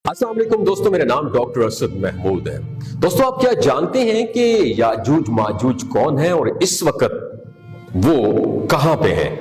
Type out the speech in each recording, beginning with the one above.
السلام علیکم دوستو، میرا نام ڈاکٹر اسد محمود ہے۔ دوستو، آپ کیا جانتے ہیں کہ یاجوج ماجوج کون ہیں اور اس وقت وہ کہاں پہ ہیں؟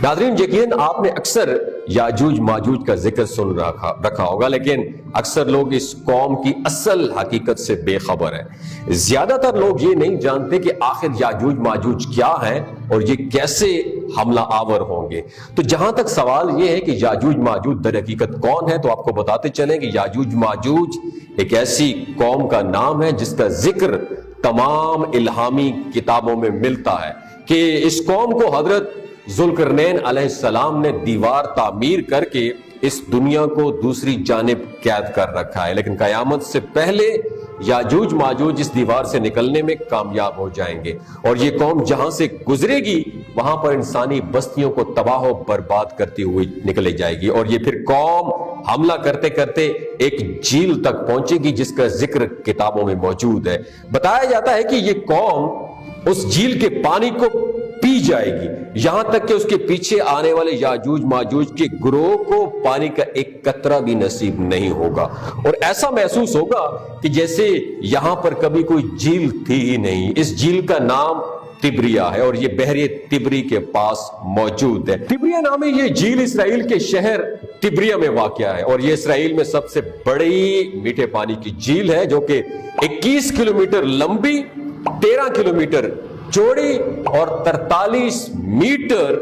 ناظرین، یقیناً آپ نے اکثر یاجوج ماجوج کا ذکر سن رکھا ہوگا، لیکن اکثر لوگ اس قوم کی اصل حقیقت سے بے خبر ہیں۔ زیادہ تر لوگ یہ نہیں جانتے کہ آخر یاجوج ماجوج کیا ہے اور یہ کیسے حملہ آور ہوں گے۔ تو جہاں تک سوال یہ ہے کہ یاجوج ماجوج در حقیقت کون ہے، تو آپ کو بتاتے چلیں کہ یاجوج ماجوج ایک ایسی قوم کا نام ہے جس کا ذکر تمام الہامی کتابوں میں ملتا ہے کہ اس قوم کو حضرت ذوالقرنین علیہ السلام نے دیوار تعمیر کر کے اس دنیا کو دوسری جانب قید کر رکھا ہے، لیکن قیامت سے پہلے یاجوج ماجوج اس دیوار سے نکلنے میں کامیاب ہو جائیں گے، اور یہ قوم جہاں سے گزرے گی وہاں پر انسانی بستیوں کو تباہ و برباد کرتی ہوئی نکلے جائے گی، اور یہ پھر قوم حملہ کرتے کرتے ایک جھیل تک پہنچے گی جس کا ذکر کتابوں میں موجود ہے۔ بتایا جاتا ہے کہ یہ قوم اس جھیل کے پانی کو پی جائے گی، یہاں تک کہ اس کے پیچھے آنے والے یاجوج ماجوج کے گروہ کو پانی کا ایک قطرہ بھی نصیب نہیں ہوگا، اور ایسا محسوس ہوگا کہ جیسے یہاں پر کبھی کوئی جھیل تھی ہی نہیں۔ اس جھیل کا نام تبریا ہے اور یہ بحر تبری کے پاس موجود ہے۔ تبریا نامی یہ جھیل اسرائیل کے شہر تبریا میں واقع ہے، اور یہ اسرائیل میں سب سے بڑی میٹھے پانی کی جھیل ہے جو کہ 21 کلومیٹر لمبی، 13 کلومیٹر چوڑی اور 43 میٹر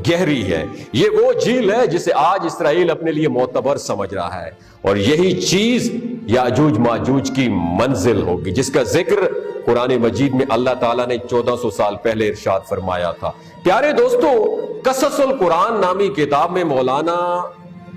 گہری ہے۔ یہ وہ جھیل ہے جسے آج اسرائیل اپنے لیے معتبر سمجھ رہا ہے، اور یہی چیز یاجوج ماجوج کی منزل ہوگی جس کا ذکر قرآن مجید میں اللہ تعالیٰ نے 1400 سال پہلے ارشاد فرمایا تھا۔ پیارے دوستو، قصص القرآن نامی کتاب میں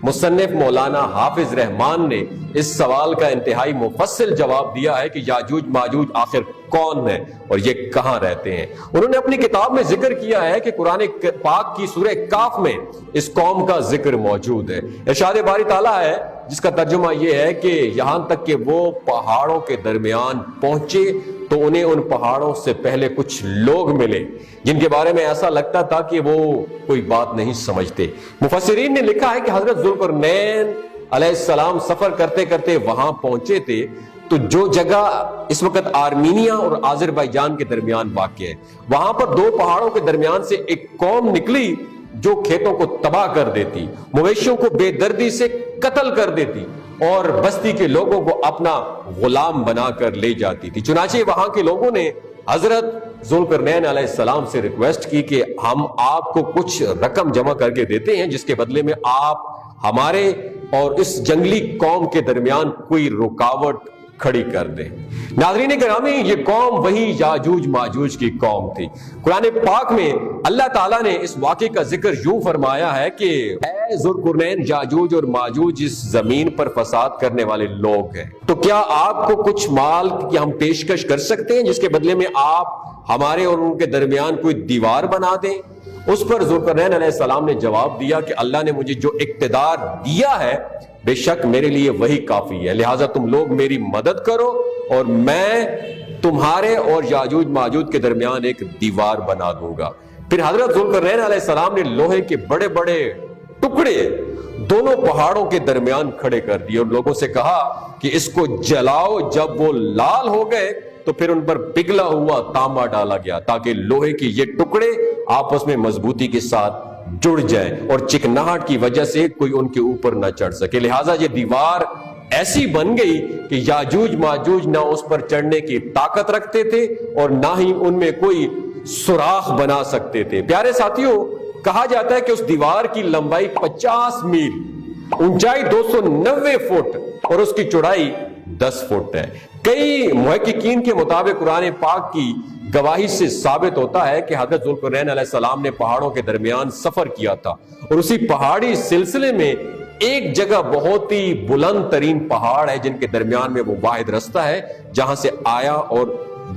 مصنف مولانا حافظ رحمان نے اس سوال کا انتہائی مفصل جواب دیا ہے کہ یاجوج ماجوج آخر کون ہے اور یہ کہاں رہتے ہیں۔ انہوں نے اپنی کتاب میں ذکر کیا ہے کہ قرآن پاک کی سورہ کاف میں اس قوم کا ذکر موجود ہے۔ ارشاد باری تعالیٰ ہے جس کا ترجمہ یہ ہے کہ یہاں تک کہ وہ پہاڑوں کے درمیان پہنچے تو انہیں ان پہاڑوں سے پہلے کچھ لوگ ملے جن کے بارے میں ایسا لگتا تھا کہ وہ کوئی بات نہیں سمجھتے۔ مفسرین نے لکھا ہے کہ حضرت ذوالقرنین علیہ السلام سفر کرتے کرتے وہاں پہنچے تھے، تو جو جگہ اس وقت آرمینیا اور آذربائیجان کے درمیان واقع ہے، وہاں پر دو پہاڑوں کے درمیان سے ایک قوم نکلی جو کھیتوں کو تباہ کر دیتی، مویشیوں کو بے دردی سے قتل کر دیتی اور بستی کے لوگوں کو اپنا غلام بنا کر لے جاتی تھی۔ چنانچہ وہاں کے لوگوں نے حضرت ذوالقرنین علیہ السلام سے ریکویسٹ کی کہ ہم آپ کو کچھ رقم جمع کر کے دیتے ہیں جس کے بدلے میں آپ ہمارے اور اس جنگلی قوم کے درمیان کوئی رکاوٹ کھڑی کر دیں۔ ناظرین گرامی، یہ قوم وہی یاجوج ماجوج کی قوم تھی۔ قرآن پاک میں اللہ تعالیٰ نے اس واقعے کا ذکر یوں فرمایا ہے کہ اے ذوالقرنین، یاجوج اور ماجوج اس زمین پر فساد کرنے والے لوگ ہیں، تو کیا آپ کو کچھ مال کی ہم پیشکش کر سکتے ہیں جس کے بدلے میں آپ ہمارے اور ان کے درمیان کوئی دیوار بنا دیں؟ اس پر ذوالقرنین علیہ السلام نے جواب دیا کہ اللہ نے مجھے جو اقتدار دیا ہے بے شک میرے لیے وہی کافی ہے، لہٰذا تم لوگ میری مدد کرو اور میں تمہارے اور یاجوج ماجوج کے درمیان ایک دیوار بنا دوں گا۔ پھر حضرت ذوالقرنین علیہ السلام نے لوہے کے بڑے بڑے ٹکڑے دونوں پہاڑوں کے درمیان کھڑے کر دیے اور لوگوں سے کہا کہ اس کو جلاؤ۔ جب وہ لال ہو گئے تو پھر ان پر پگھلا ہوا تانبا ڈالا گیا تاکہ لوہے کے یہ ٹکڑے آپس میں مضبوطی کے ساتھ جڑ جائیں اور چکناہٹ کی وجہ سے کوئی ان کے اوپر نہ چڑھ سکے۔ لہٰذا یہ دیوار ایسی بن گئی کہ یاجوج ماجوج نہ اس پر چڑھنے کی طاقت رکھتے تھے اور نہ ہی ان میں کوئی سوراخ بنا سکتے تھے۔ پیارے ساتھیوں، کہا جاتا ہے کہ اس دیوار کی لمبائی 50 میل، اونچائی 290 فٹ اور اس کی چوڑائی 10 فٹ ہے۔ کئی محققین کے مطابق قرآن پاک کی گواہی سے ثابت ہوتا ہے کہ حضرت ذوالقرنین علیہ السلام نے پہاڑوں کے درمیان سفر کیا تھا، اور اسی پہاڑی سلسلے میں ایک جگہ بہت ہی بلند ترین پہاڑ ہے جن کے درمیان میں وہ واحد راستہ ہے جہاں سے آیا اور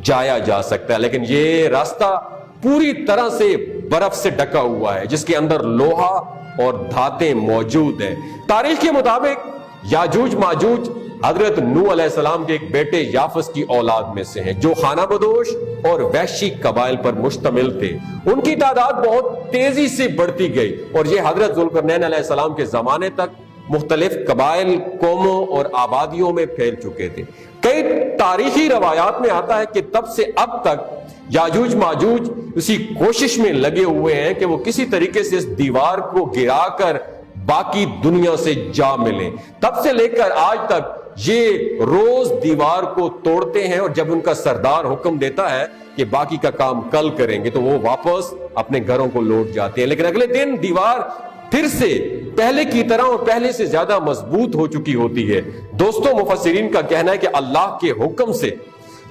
جایا جا سکتا ہے، لیکن یہ راستہ پوری طرح سے برف سے ڈھکا ہوا ہے جس کے اندر لوہا اور دھاتیں موجود ہیں۔ تاریخ کے مطابق یاجوج ماجوج حضرت نوح علیہ السلام کے ایک بیٹے یافس کی اولاد میں سے ہیں جو خانہ بدوش اور وحشی قبائل پر مشتمل تھے۔ ان کی تعداد بہت تیزی سے بڑھتی گئی اور یہ حضرت ذوالقرنین علیہ السلام کے زمانے تک مختلف قبائل، قوموں اور آبادیوں میں پھیل چکے تھے۔ کئی تاریخی روایات میں آتا ہے کہ تب سے اب تک یاجوج ماجوج اسی کوشش میں لگے ہوئے ہیں کہ وہ کسی طریقے سے اس دیوار کو گرا کر باقی دنیا سے جا ملیں۔ تب سے لے کر آج تک یہ روز دیوار کو توڑتے ہیں، اور جب ان کا سردار حکم دیتا ہے کہ باقی کا کام کل کریں گے تو وہ واپس اپنے گھروں کو لوٹ جاتے ہیں، لیکن اگلے دن دیوار پھر سے پہلے کی طرح اور پہلے سے زیادہ مضبوط ہو چکی ہوتی ہے۔ دوستوں، مفسرین کا کہنا ہے کہ اللہ کے حکم سے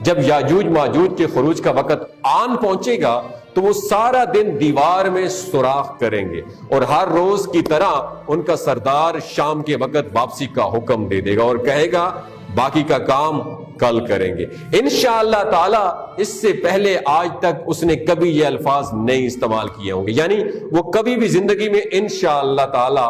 جب یاجوج ماجوج کے خروج کا وقت آن پہنچے گا تو وہ سارا دن دیوار میں سوراخ کریں گے، اور ہر روز کی طرح ان کا سردار شام کے وقت واپسی کا حکم دے دے گا اور کہے گا باقی کا کام کل کریں گے۔ انشاءاللہ تعالی اس سے پہلے آج تک اس نے کبھی یہ الفاظ نہیں استعمال کیے ہوں گے، یعنی وہ کبھی بھی زندگی میں انشاءاللہ تعالی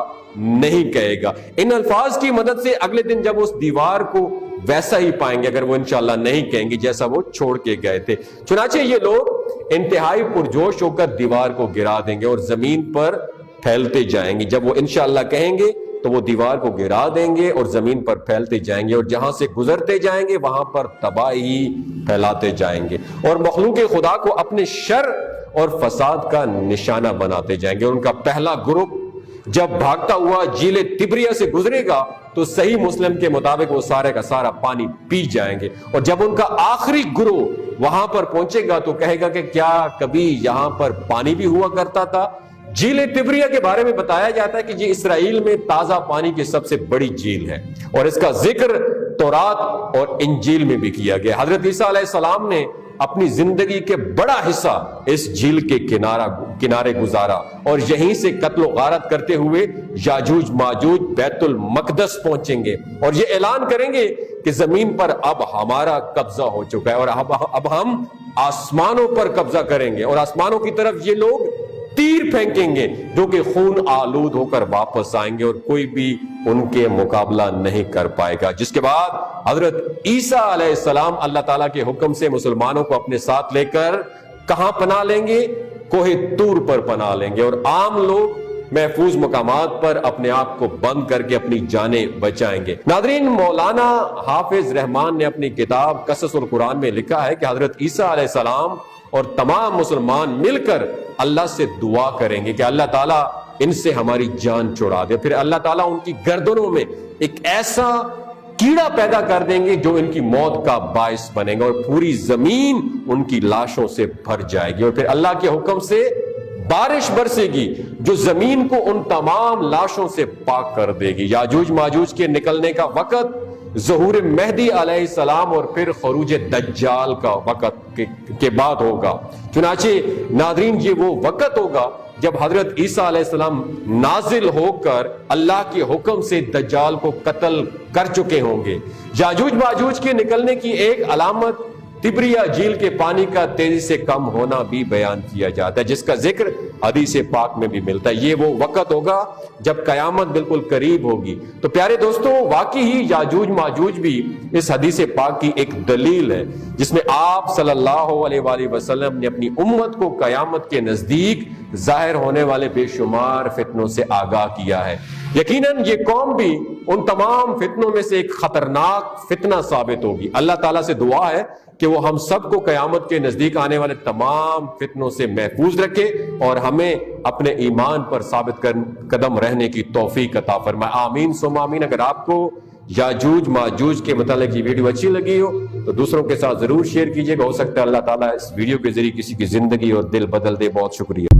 نہیں کہے گا۔ ان الفاظ کی مدد سے اگلے دن جب اس دیوار کو ویسا ہی پائیں گے اگر وہ انشاءاللہ نہیں کہیں گے جیسا وہ چھوڑ کے گئے تھے۔ چنانچہ یہ لوگ انتہائی پرجوش ہو کر دیوار کو گرا دیں گے اور زمین پر پھیلتے جائیں گے۔ جب وہ انشاءاللہ کہیں گے تو وہ دیوار کو گرا دیں گے اور زمین پر پھیلتے جائیں گے، اور جہاں سے گزرتے جائیں گے وہاں پر تباہی پھیلاتے جائیں گے، اور مخلوق خدا کو اپنے شر اور فساد کا نشانہ بناتے جائیں گے۔ اور ان کا پہلا گروپ جب بھاگتا ہوا جھیل تبریہ سے گزرے گا تو صحیح مسلم کے مطابق وہ سارے کا سارا پانی پی جائیں گے، اور جب ان کا آخری گروہ وہاں پر پہنچے گا تو کہے گا کہ کیا کبھی یہاں پر پانی بھی ہوا کرتا تھا؟ جھیل تبریہ کے بارے میں بتایا جاتا ہے کہ یہ اسرائیل میں تازہ پانی کی سب سے بڑی جھیل ہے، اور اس کا ذکر تورات اور انجیل میں بھی کیا گیا۔ حضرت عیسیٰ علیہ السلام نے اپنی زندگی کے بڑا حصہ اس جھیل کے کنارے گزارا، اور یہیں سے قتل و غارت کرتے ہوئے یاجوج ماجوج بیت المقدس پہنچیں گے اور یہ اعلان کریں گے کہ زمین پر اب ہمارا قبضہ ہو چکا ہے، اور اب ہم آسمانوں پر قبضہ کریں گے، اور آسمانوں کی طرف یہ لوگ تیر پھینکیں گے جو کہ خون آلود ہو کر واپس آئیں گے، اور کوئی بھی ان کے مقابلہ نہیں کر پائے گا۔ جس کے بعد حضرت عیسیٰ علیہ السلام اللہ تعالیٰ کے حکم سے مسلمانوں کو اپنے ساتھ لے کر کہاں پناہ لیں گے؟ کوہ طور پر پناہ لیں گے، اور عام لوگ محفوظ مقامات پر اپنے آپ کو بند کر کے اپنی جانیں بچائیں گے۔ ناظرین، مولانا حافظ رحمان نے اپنی کتاب قصص القرآن میں لکھا ہے کہ حضرت عیسیٰ علیہ السلام اور تمام مسلمان مل کر اللہ سے دعا کریں گے کہ اللہ تعالیٰ ان سے ہماری جان چھڑا دے، پھر اللہ تعالیٰ ان کی گردنوں میں ایک ایسا کیڑا پیدا کر دیں گے جو ان کی موت کا باعث بنے گا، اور پوری زمین ان کی لاشوں سے بھر جائے گی، اور پھر اللہ کے حکم سے بارش برسے گی جو زمین کو ان تمام لاشوں سے پاک کر دے گی۔ یاجوج ماجوج کے نکلنے کا وقت ظہور مہدی علیہ السلام اور پھر خروج دجال کا وقت کے بعد ہوگا۔ چنانچہ ناظرین، یہ وہ وقت ہوگا جب حضرت عیسیٰ علیہ السلام نازل ہو کر اللہ کے حکم سے دجال کو قتل کر چکے ہوں گے۔ یاجوج ماجوج کے نکلنے کی ایک علامت تبریہ جھیل کے پانی کا تیزی سے کم ہونا بھی بیان کیا جاتا ہے، جس کا ذکر حدیث پاک میں بھی ملتا ہے۔ یہ وہ وقت ہوگا جب قیامت بالکل قریب ہوگی۔ تو پیارے دوستوں، واقعی ہی یاجوج ماجوج بھی اس حدیث پاک کی ایک دلیل ہے جس میں آپ صلی اللہ علیہ وآلہ وسلم نے اپنی امت کو قیامت کے نزدیک ظاہر ہونے والے بے شمار فتنوں سے آگاہ کیا ہے۔ یقیناً یہ قوم بھی ان تمام فتنوں میں سے ایک خطرناک فتنہ ثابت ہوگی۔ اللہ تعالیٰ سے دعا ہے کہ وہ ہم سب کو قیامت کے نزدیک آنے والے تمام فتنوں سے محفوظ رکھے اور ہمیں اپنے ایمان پر ثابت قدم رہنے کی توفیق عطا فرمائے۔ آمین ثم آمین۔ اگر آپ کو یاجوج ماجوج کے متعلق یہ ویڈیو اچھی لگی ہو تو دوسروں کے ساتھ ضرور شیئر کیجیے گا، ہو سکتا ہے اللہ تعالیٰ اس ویڈیو کے ذریعے کسی کی زندگی اور دل بدل دے۔ بہت شکریہ۔